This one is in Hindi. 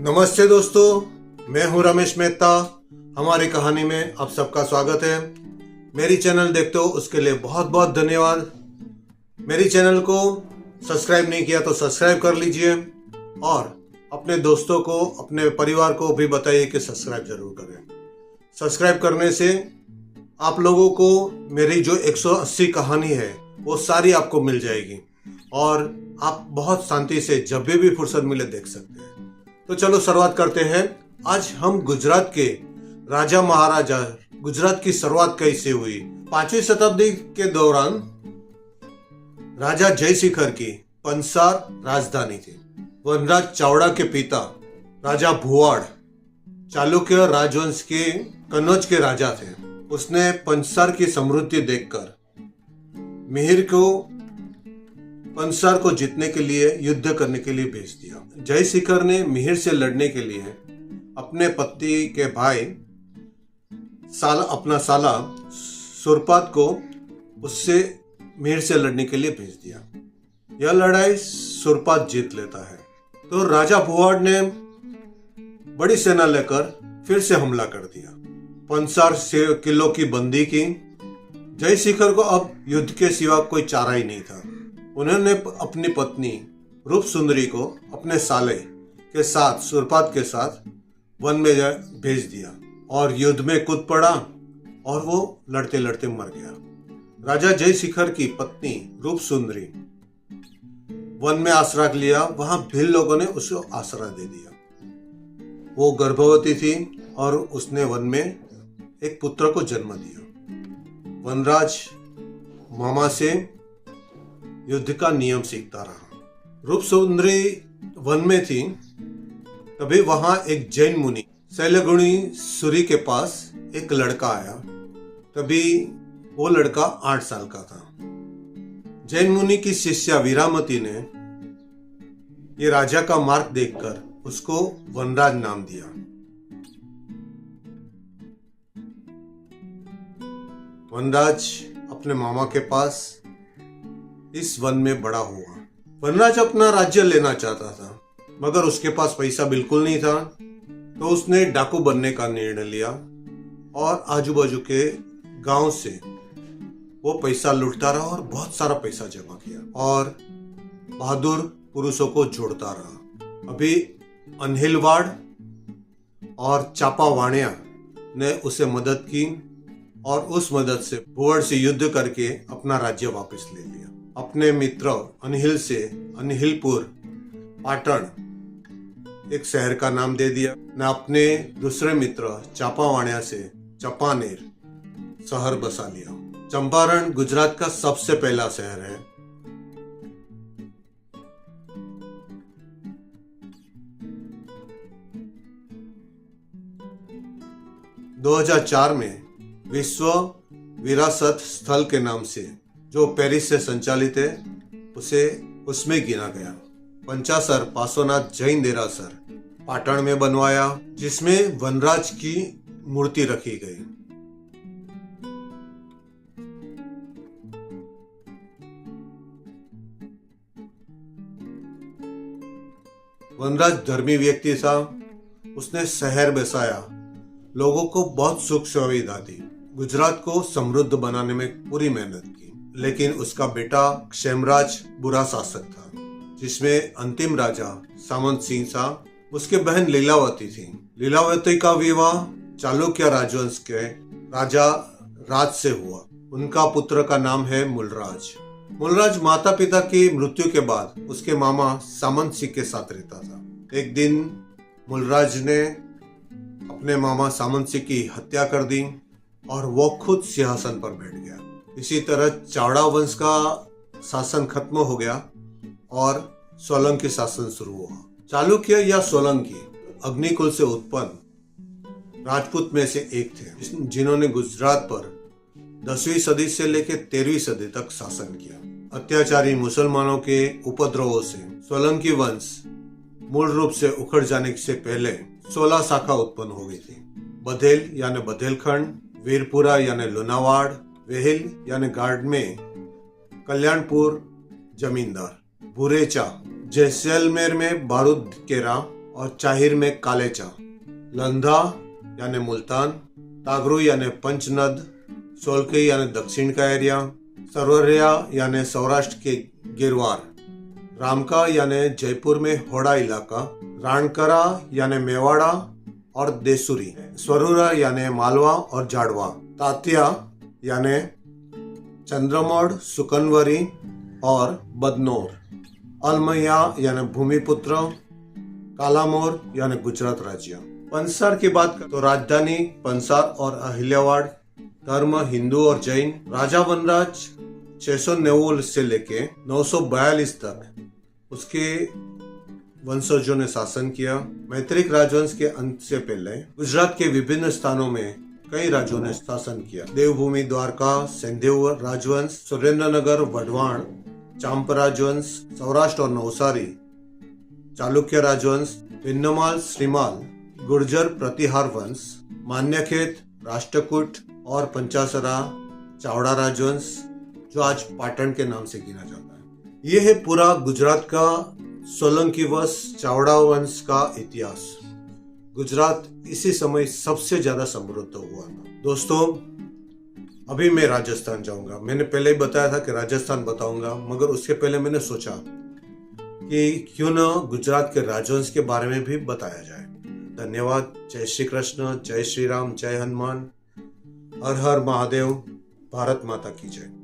नमस्ते दोस्तों, मैं हूं रमेश मेहता। हमारी कहानी में आप सबका स्वागत है। मेरी चैनल देखते हो उसके लिए बहुत बहुत धन्यवाद। मेरी चैनल को सब्सक्राइब नहीं किया तो सब्सक्राइब कर लीजिए और अपने दोस्तों को, अपने परिवार को भी बताइए कि सब्सक्राइब जरूर करें। सब्सक्राइब करने से आप लोगों को मेरी जो 180 कहानी है वो सारी आपको मिल जाएगी और आप बहुत शांति से जब भी फुर्सत मिले देख सकते हैं। तो चलो शुरुआत करते हैं। आज हम गुजरात के राजा महाराजा, गुजरात की शुरुआत कैसे हुई। 5वीं शताब्दी के दौरान राजा जयशिखर की पंसार राजधानी थी। वनराज चावड़ा के पिता राजा भुवाड़ चालुक्य राजवंश के कन्नौज के राजा थे। उसने पंसार की समृद्धि देखकर मिहिर को पंसार को जीतने के लिए युद्ध करने के लिए भेज दिया। जयशिखर ने मिहिर से लड़ने के लिए अपने पति के भाई अपना साला सुरपात को उससे मिहिर से लड़ने के लिए भेज दिया। यह लड़ाई सुरपात जीत लेता है तो राजा भुवाड़ ने बड़ी सेना लेकर फिर से हमला कर दिया। पंसार से किलों की बंदी की। जयशिखर को अब युद्ध के सिवा कोई चारा ही नहीं था। उन्होंने अपनी पत्नी रूप सुंदरी को अपने साले के साथ, सुरपात के साथ वन में भेज दिया और युद्ध में कूद पड़ा और वो लड़ते लड़ते मर गया। राजा जयशिखर की पत्नी रूप सुंदरी वन में आश्रय लिया। वहां भील लोगों ने उसको आश्रय दे दिया। वो गर्भवती थी और उसने वन में एक पुत्र को जन्म दिया। वनराज मामा से युद्ध का नियम सीखता रहा। रूप सुंदरी वन में थी तभी वहां एक जैन मुनि शैलगुणी सूरी के पास एक लड़का आया। तभी वो लड़का 8 साल का था। जैन मुनि की शिष्या वीरामती ने ये राजा का मार्ग देखकर उसको वनराज नाम दिया। वनराज अपने मामा के पास इस वन में बड़ा हुआ। वनराज अपना राज्य लेना चाहता था मगर उसके पास पैसा बिल्कुल नहीं था, तो उसने डाकू बनने का निर्णय लिया और आजू बाजू के गांव से वो पैसा लूटता रहा और बहुत सारा पैसा जमा किया और बहादुर पुरुषों को जोड़ता रहा। अभी अनहिलवाड़ और चापावाणिया ने उसे मदद की और उस मदद से भुवाड़ से युद्ध करके अपना राज्य वापस ले लिया। अपने मित्र अनहिल से अनहिलपुर पाटण एक शहर का नाम दे दिया। न अपने दूसरे मित्र चापावाणिया से चंपानेर शहर बसा लिया। चंपारण गुजरात का सबसे पहला शहर है। - 2004 में विश्व विरासत स्थल के नाम से जो पेरिस से संचालित है उसमें गिना गया। पंचासर पार्श्वनाथ जैन देरासर पाटण में बनवाया जिसमें वनराज की मूर्ति रखी गई। वनराज धर्मी व्यक्ति था। उसने शहर बसाया, लोगों को बहुत सुख सुविधा दी, गुजरात को समृद्ध बनाने में पूरी मेहनत की। लेकिन उसका बेटा क्षेमराज बुरा शासक था जिसमें अंतिम राजा सामंत सिंह था। उसके बहन लीलावती थी। लीलावती का विवाह चालुक्य राजवंश के राजा राज से हुआ। उनका पुत्र का नाम है मूलराज। मूलराज माता पिता की मृत्यु के बाद उसके मामा सामंत सिंह के साथ रहता था। एक दिन मूलराज ने अपने मामा सामंत सिंह की हत्या कर दी और वो खुद सिंहासन पर बैठ गया। इसी तरह चावड़ा वंश का शासन खत्म हो गया और सोलंकी शासन शुरू हुआ। चालुक्य या सोलंकी अग्निकुल से उत्पन्न राजपूत में से एक थे जिन्होंने गुजरात पर 10वीं सदी से लेकर 13वीं सदी तक शासन किया। अत्याचारी मुसलमानों के उपद्रवों से सोलंकी वंश मूल रूप से उखड़ जाने से पहले 16 शाखा उत्पन्न हो गई थी। बधेल यानी बधेलखंड, वीरपुरा यानी लुनावाड़, वेहिल यानी गार्डमें, कल्याणपुर जमींदार, बुरेचा जैसलमेर में बारूद केरा, और चाहिर में कालेचा, लंधा यानी मुल्तान, तागरू यानी पंचनद, सोलकई यानी दक्षिण का एरिया, सरवरिया यानी सौराष्ट्र के गिरवार, रामका यानी जयपुर में होड़ा इलाका, रानकरा यानी मेवाड़ा और देसुरी, स्वरूरा यानी मालवा और जाड़वा, तात्या यानी चंद्रमौड़, सुकनवरी और बदनौर, अलमैया यानी भूमिपुत्र, कालामोर यानी गुजरात राज्य। पंसार की बात करें तो राजधानी पंसार और अहिल्यावाड़, धर्म हिंदू और जैन। राजा वनराज 690 से लेके 942 तक उसके वंशजों ने शासन किया। मैत्रिक राजवंश के अंत से पहले गुजरात के विभिन्न स्थानों में कई राजाओं ने शासन किया। देवभूमि द्वारका, सिंधु राजवंश, सुरेंद्रनगर, वढवाण, चांप राजवंश, सौराष्ट्र और नवसारी, चालुक्य राजवंश, भिन्नमाल, श्रीमाल, गुर्जर प्रतिहार वंश, मान्यखेत, राष्ट्रकूट और पंचासरा, चावड़ा राजवंश जो आज पाटन के नाम से गिना जाता है। यह है पूरा गुजरात का सोलंकी वंश, चावड़ा वंश का इतिहास। गुजरात इसी समय सबसे ज्यादा समृद्ध हुआ था। दोस्तों, अभी मैं राजस्थान जाऊंगा। मैंने पहले ही बताया था कि राजस्थान बताऊंगा, मगर उसके पहले मैंने सोचा कि क्यों न गुजरात के राजवंश के बारे में भी बताया जाए। धन्यवाद। जय श्री कृष्ण, जय श्री राम, जय हनुमान, हर हर महादेव, भारत माता की जय।